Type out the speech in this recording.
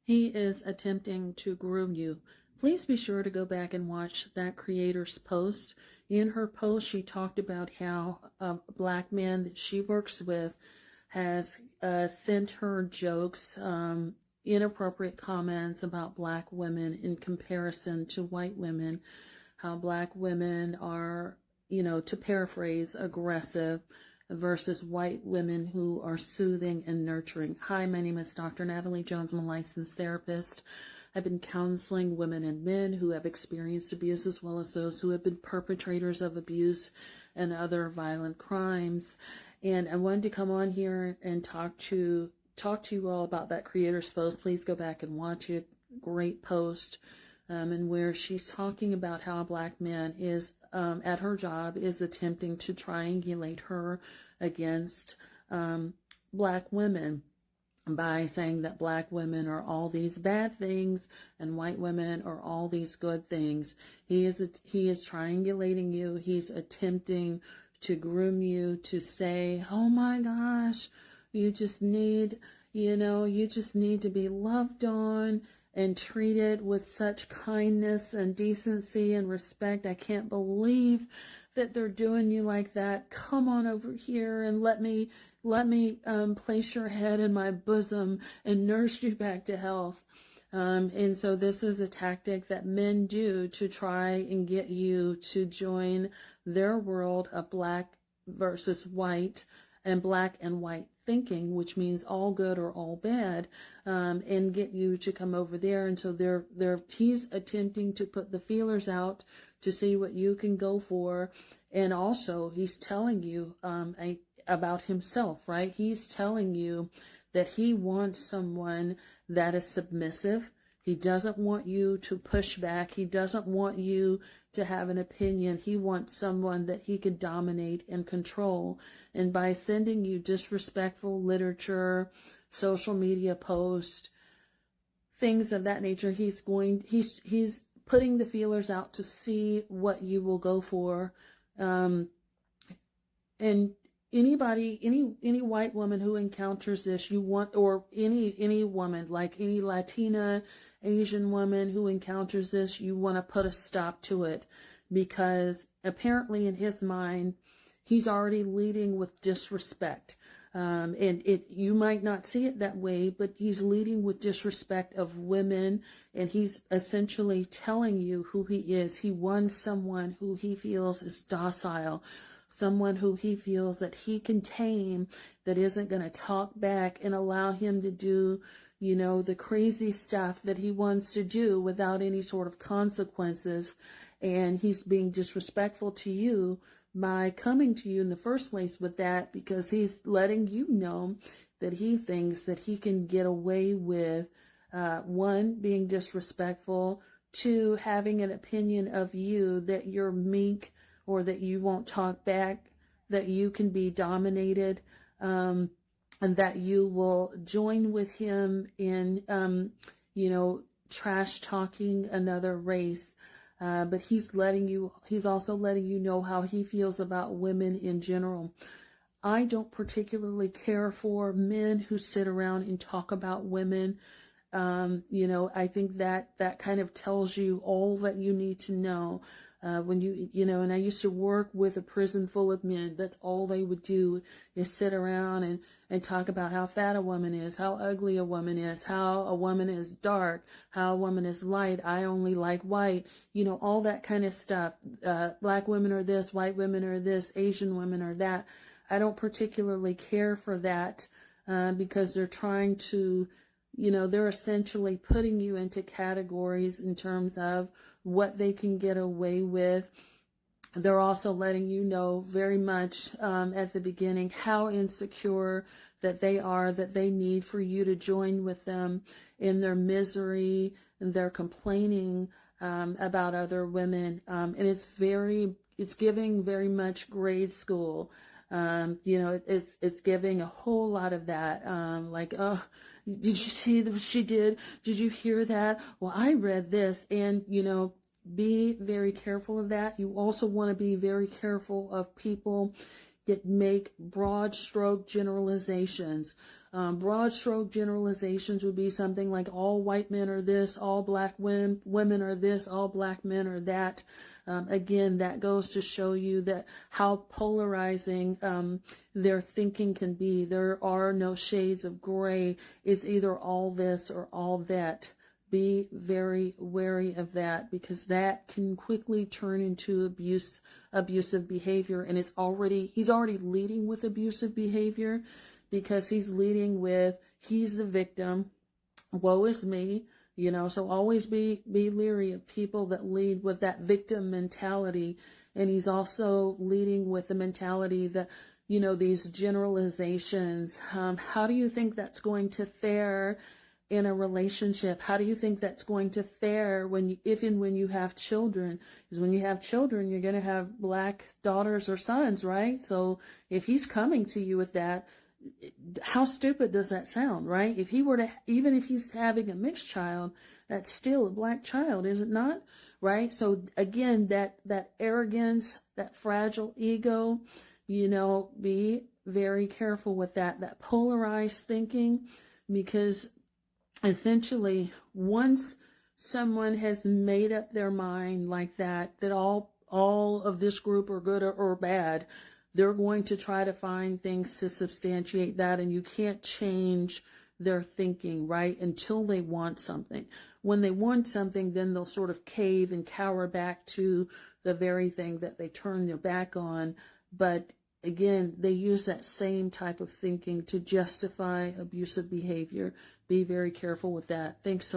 He is attempting to groom you. Please be sure to go back and watch that creator's post. In her post, she talked about how a black man that she works with has sent her jokes, inappropriate comments about black women in comparison to white women, how black women are, to paraphrase, aggressive versus white women who are soothing and nurturing. Hi, my name is Dr. Natalie Jones. I'm a licensed therapist. I've been counseling women and men who have experienced abuse, as well as those who have been perpetrators of abuse and other violent crimes. And I wanted to come on here and talk to you all about that creator's post. Please go back and watch it. Great post. And where she's talking about how a black man is at her job is attempting to triangulate her against black women by saying that black women are all these bad things and white women are all these good things. He is triangulating you. He's attempting to groom you to say, oh my gosh, you just need to be loved on and treated with such kindness and decency and respect. I can't believe that they're doing you like that. Come on over here and let me place your head in my bosom and nurse you back to health. And so this is a tactic that men do to try and get you to join their world of black versus white and black and white thinking, which means all good or all bad, and get you to come over there. And so he's attempting to put the feelers out to see what you can go for. And also he's telling you about himself, right? He's telling you that he wants someone that is submissive. He doesn't want you to push back. He doesn't want you to have an opinion. He wants someone that he can dominate and control. And by sending you disrespectful literature, social media posts, things of that nature, he's putting the feelers out to see what you will go for. And any white woman who encounters this, or any woman, like any Latina, Asian woman who encounters this, you want to put a stop to it, because apparently in his mind, he's already leading with disrespect. You might not see it that way, but he's leading with disrespect of women, and he's essentially telling you who he is. He wants someone who he feels is docile, someone who he feels that he can tame, that isn't going to talk back and allow him to do, the crazy stuff that he wants to do without any sort of consequences. And he's being disrespectful to you by coming to you in the first place with that, because he's letting you know that he thinks that he can get away with, one, being disrespectful, two, having an opinion of you that you're meek, or that you won't talk back, that you can be dominated, and that you will join with him in, trash talking another race. But he's also letting you know how he feels about women in general. I don't particularly care for men who sit around and talk about women. I think that kind of tells you all that you need to know. And I used to work with a prison full of men. That's all they would do, is sit around and talk about how fat a woman is, how ugly a woman is, how a woman is dark, how a woman is light. I only like white, all that kind of stuff. Black women are this, white women are this, Asian women are that. I don't particularly care for that, because they're trying to, they're essentially putting you into categories in terms of what they can get away with. They're also letting you know very much at the beginning how insecure that they are, that they need for you to join with them in their misery and their complaining about other women. And it's giving very much grade school. It's giving a whole lot of that. Oh, did you see what she did? Did you hear that? Well, I read this. And, be very careful of that. You also want to be very careful of people make broad stroke generalizations. Broad stroke generalizations would be something like all white men are this, all black women are this, all black men are that. Again, that goes to show you that how polarizing their thinking can be. There are no shades of gray. It's either all this or all that. Be very wary of that, because that can quickly turn into abusive behavior. And he's already leading with abusive behavior, because he's leading with, he's the victim, woe is me, so always be leery of people that lead with that victim mentality. And he's also leading with the mentality that, these generalizations. How do you think that's going to fare in a relationship? How do you think that's going to fare if and when you have children? Because when you have children, you're going to have black daughters or sons, right? So if he's coming to you with that, how stupid does that sound, right? If he were to, even if he's having a mixed child, that's still a black child, is it not? Right? So again, that arrogance, that fragile ego, be very careful with that polarized thinking, because essentially, once someone has made up their mind like that all of this group are good or bad, they're going to try to find things to substantiate that, and you can't change their thinking, right, until they want something. When they want something, then they'll sort of cave and cower back to the very thing that they turn their back on. But again, they use that same type of thinking to justify abusive behavior. Be very careful with that. Thanks so much.